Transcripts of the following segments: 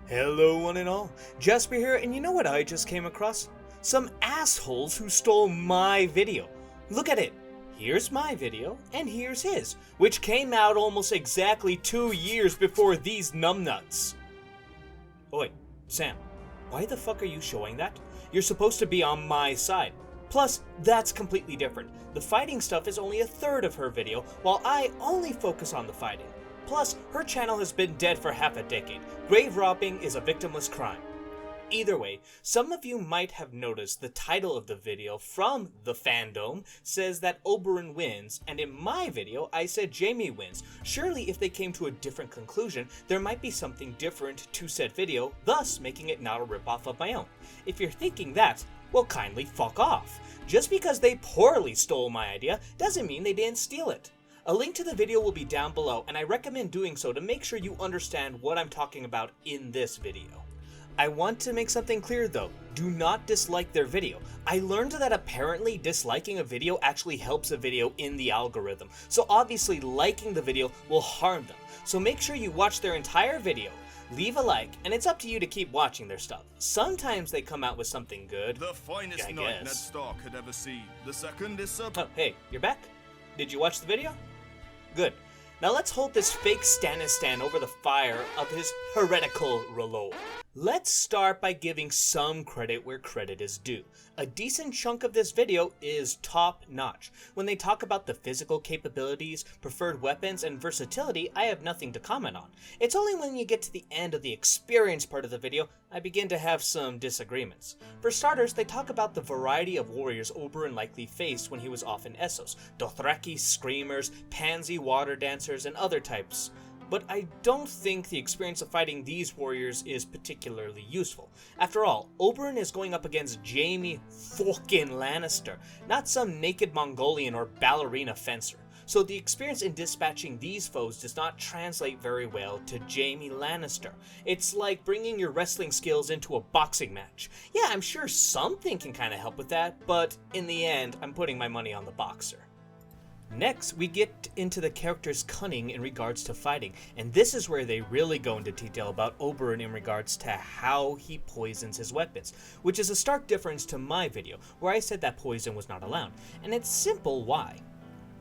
Hello one and all, Jasper here, and you know what I just came across? Some assholes who stole my video. Look at it. Here's my video, and here's his, which came out almost exactly 2 years before these numbnuts. Oi, Sam, why the fuck are you showing that? You're supposed to be on my side. Plus, that's completely different. The fighting stuff is only a third of her video, while I only focus on the fighting. Plus, her channel has been dead for half a decade. Grave robbing is a victimless crime. Either way, some of you might have noticed the title of the video from the fandom says that Oberyn wins, and in my video I said Jaime wins. Surely if they came to a different conclusion, there might be something different to said video, thus making it not a ripoff of my own. If you're thinking that, well, kindly fuck off. Just because they poorly stole my idea doesn't mean they didn't steal it. A link to the video will be down below, and I recommend doing so to make sure you understand what I'm talking about in this video. I want to make something clear though, do not dislike their video. I learned that apparently disliking a video actually helps a video in the algorithm, so obviously liking the video will harm them. So make sure you watch their entire video, leave a like, and it's up to you to keep watching their stuff. Sometimes they come out with something good. The finest night Ned Stark had ever seen. The second is Oh, hey, you're back? Did you watch the video? Good. Now let's hold this fake Stannistan over the fire of his heretical R'hllor. Let's start by giving some credit where credit is due. A decent chunk of this video is top notch. When they talk about the physical capabilities, preferred weapons, and versatility, I have nothing to comment on. It's only when you get to the end of the experience part of the video, I begin to have some disagreements. For starters, they talk about the variety of warriors Oberyn likely faced when he was off in Essos. Dothraki, Screamers, Pansy water dancers, and other types. But I don't think the experience of fighting these warriors is particularly useful. After all, Oberyn is going up against Jaime fucking Lannister, not some naked Mongolian or ballerina fencer. So the experience in dispatching these foes does not translate very well to Jaime Lannister. It's like bringing your wrestling skills into a boxing match. Yeah, I'm sure something can kind of help with that, but in the end, I'm putting my money on the boxer. Next, we get into the character's cunning in regards to fighting, and this is where they really go into detail about Oberyn in regards to how he poisons his weapons, which is a stark difference to my video, where I said that poison was not allowed, and it's simple why.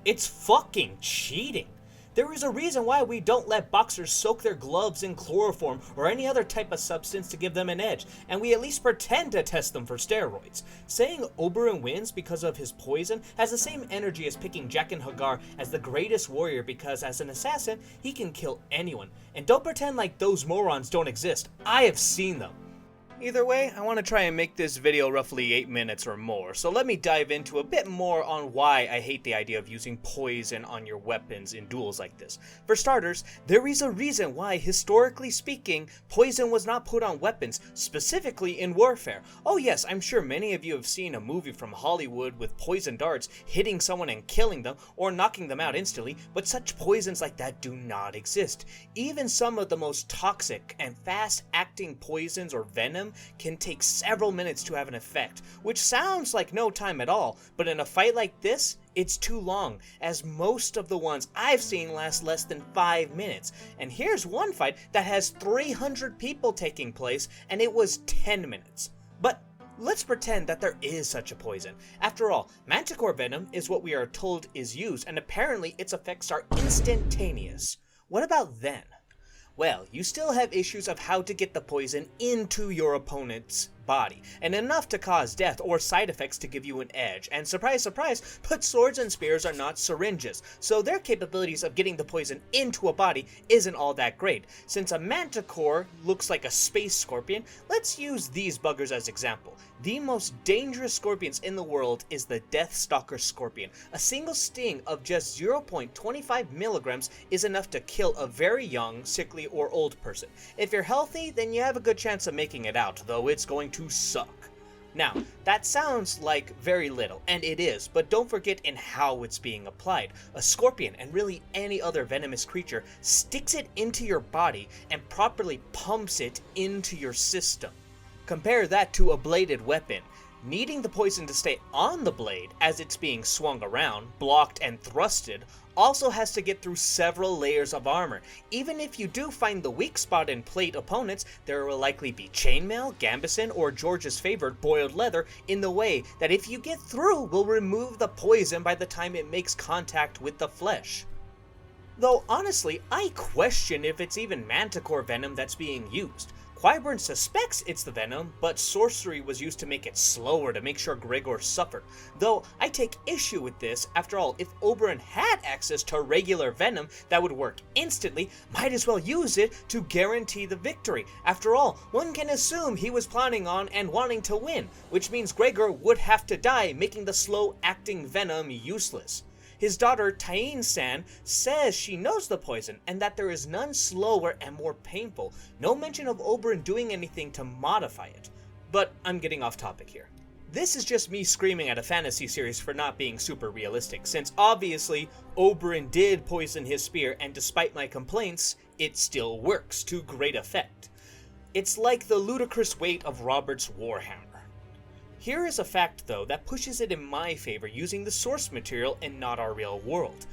It's fucking cheating. There is a reason why we don't let boxers soak their gloves in chloroform or any other type of substance to give them an edge, and we at least pretend to test them for steroids. Saying Oberyn wins because of his poison has the same energy as picking Jaqen H'ghar as the greatest warrior because as an assassin, he can kill anyone. And don't pretend like those morons don't exist. I have seen them. Either way, I want to try and make this video roughly 8 minutes or more, so let me dive into a bit more on why I hate the idea of using poison on your weapons in duels like this. For starters, there is a reason why, historically speaking, poison was not put on weapons, specifically in warfare. Oh yes, I'm sure many of you have seen a movie from Hollywood with poison darts hitting someone and killing them, or knocking them out instantly, but such poisons like that do not exist. Even some of the most toxic and fast-acting poisons or venom can take several minutes to have an effect, which sounds like no time at all, but in a fight like this, it's too long, as most of the ones I've seen last less than 5 minutes. And here's one fight that has 300 people taking place, and it was 10 minutes. But let's pretend that there is such a poison. After all, manticore venom is what we are told is used, and apparently its effects are instantaneous. What about then? Well, you still have issues of how to get the poison into your opponent's body, and enough to cause death or side effects to give you an edge. And surprise, surprise, but swords and spears are not syringes, so their capabilities of getting the poison into a body isn't all that great. Since a manticore looks like a space scorpion, let's use these buggers as example. The most dangerous scorpions in the world is the Deathstalker scorpion. A single sting of just 0.25 milligrams is enough to kill a very young, sickly, or old person. If you're healthy, then you have a good chance of making it out, though it's going to suck. Now, that sounds like very little, and it is, but don't forget in how it's being applied. A scorpion, and really any other venomous creature, sticks it into your body and properly pumps it into your system. Compare that to a bladed weapon. Needing the poison to stay on the blade as it's being swung around, blocked and thrusted, also has to get through several layers of armor. Even if you do find the weak spot in plate opponents, there will likely be chainmail, gambeson, or George's favorite boiled leather in the way that if you get through will remove the poison by the time it makes contact with the flesh. Though honestly, I question if it's even manticore venom that's being used. Qyburn suspects it's the venom, but sorcery was used to make it slower to make sure Gregor suffered. Though I take issue with this, after all, if Oberyn had access to regular venom that would work instantly, might as well use it to guarantee the victory. After all, one can assume he was planning on and wanting to win, which means Gregor would have to die, making the slow-acting venom useless. His daughter, Tyene-san, says she knows the poison and that there is none slower and more painful. No mention of Oberyn doing anything to modify it. But I'm getting off topic here. This is just me screaming at a fantasy series for not being super realistic, since obviously Oberyn did poison his spear, and despite my complaints, it still works to great effect. It's like the ludicrous weight of Robert's Warhammer. Here is a fact, though, that pushes it in my favor using the source material and not our real world.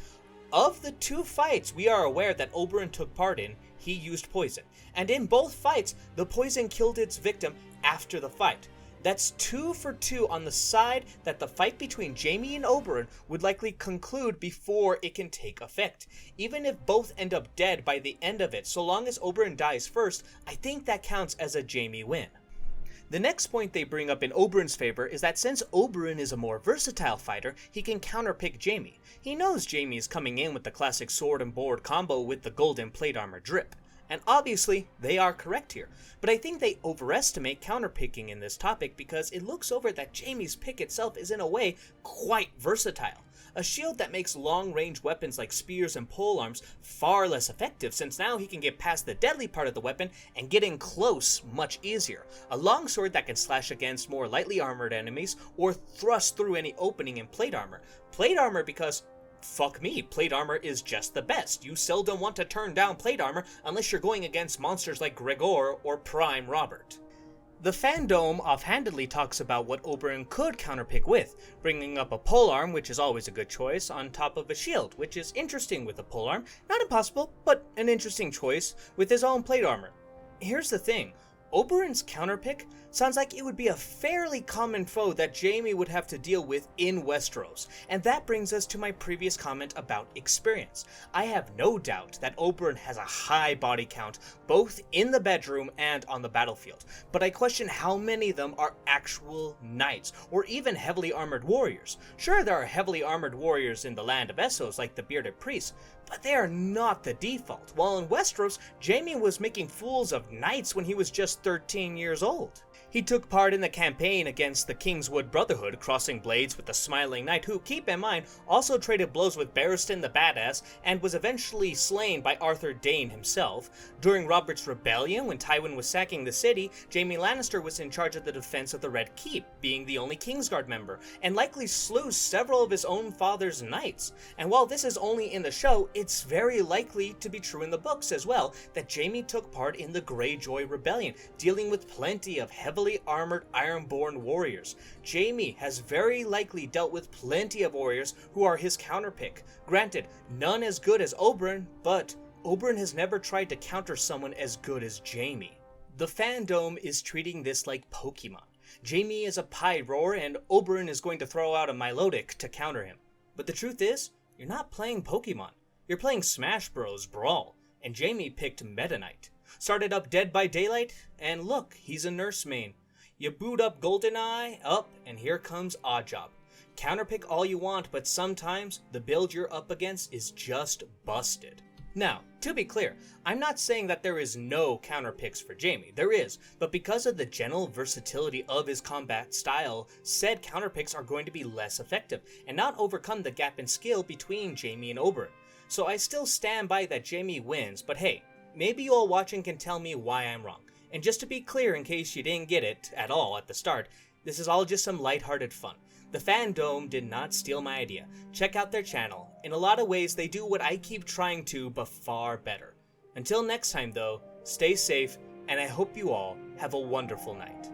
Of the 2 fights we are aware that Oberyn took part in, he used poison, and in both fights, the poison killed its victim after the fight. That's 2 for 2 on the side that the fight between Jaime and Oberyn would likely conclude before it can take effect. Even if both end up dead by the end of it, so long as Oberyn dies first, I think that counts as a Jaime win. The next point they bring up in Oberyn's favor is that since Oberyn is a more versatile fighter, he can counterpick Jaime. He knows Jaime is coming in with the classic sword and board combo with the golden plate armor drip. And obviously, they are correct here. But I think they overestimate counterpicking in this topic because it looks over that Jaime's pick itself is in a way quite versatile. A shield that makes long-range weapons like spears and polearms far less effective, since now he can get past the deadly part of the weapon and get in close much easier. A longsword that can slash against more lightly armored enemies or thrust through any opening in plate armor. Plate armor because, fuck me, plate armor is just the best. You seldom want to turn down plate armor unless you're going against monsters like Gregor or Prime Robert. The fandom offhandedly talks about what Oberyn could counterpick with, bringing up a polearm, which is always a good choice, on top of a shield, which is interesting with a polearm. Not impossible, but an interesting choice with his own plate armor. Here's the thing, Oberyn's counterpick sounds like it would be a fairly common foe that Jaime would have to deal with in Westeros, and that brings us to my previous comment about experience. I have no doubt that Oberyn has a high body count, both in the bedroom and on the battlefield, but I question how many of them are actual knights, or even heavily armored warriors. Sure, there are heavily armored warriors in the land of Essos, like the bearded priests, but they are not the default, while in Westeros, Jaime was making fools of knights when he was just 13 years old. He took part in the campaign against the Kingswood Brotherhood, crossing blades with the Smiling Knight, who, keep in mind, also traded blows with Barristan the Badass, and was eventually slain by Arthur Dayne himself. During Robert's Rebellion, when Tywin was sacking the city, Jaime Lannister was in charge of the defense of the Red Keep, being the only Kingsguard member, and likely slew several of his own father's knights. And while this is only in the show, it's very likely to be true in the books as well, that Jaime took part in the Greyjoy Rebellion, dealing with plenty of heavily armored Ironborn warriors. Jaime has very likely dealt with plenty of warriors who are his counterpick. Granted, none as good as Oberyn, but Oberyn has never tried to counter someone as good as Jaime. The fandom is treating this like Pokemon. Jaime is a Pyroar and Oberyn is going to throw out a Milotic to counter him. But the truth is, you're not playing Pokemon. You're playing Smash Bros. Brawl, and Jaime picked Meta Knight. Started up Dead by Daylight, and look, he's a nurse main. You boot up GoldenEye, up, and here comes Oddjob. Counterpick all you want, but sometimes the build you're up against is just busted. Now, to be clear, I'm not saying that there is no counterpicks for Jaime. There is, but because of the general versatility of his combat style, said counterpicks are going to be less effective, and not overcome the gap in skill between Jaime and Oberyn. So I still stand by that Jaime wins, but hey, maybe you all watching can tell me why I'm wrong. And just to be clear, in case you didn't get it at all at the start, this is all just some lighthearted fun. The fandom did not steal my idea. Check out their channel. In a lot of ways, they do what I keep trying to, but far better. Until next time though, stay safe, and I hope you all have a wonderful night.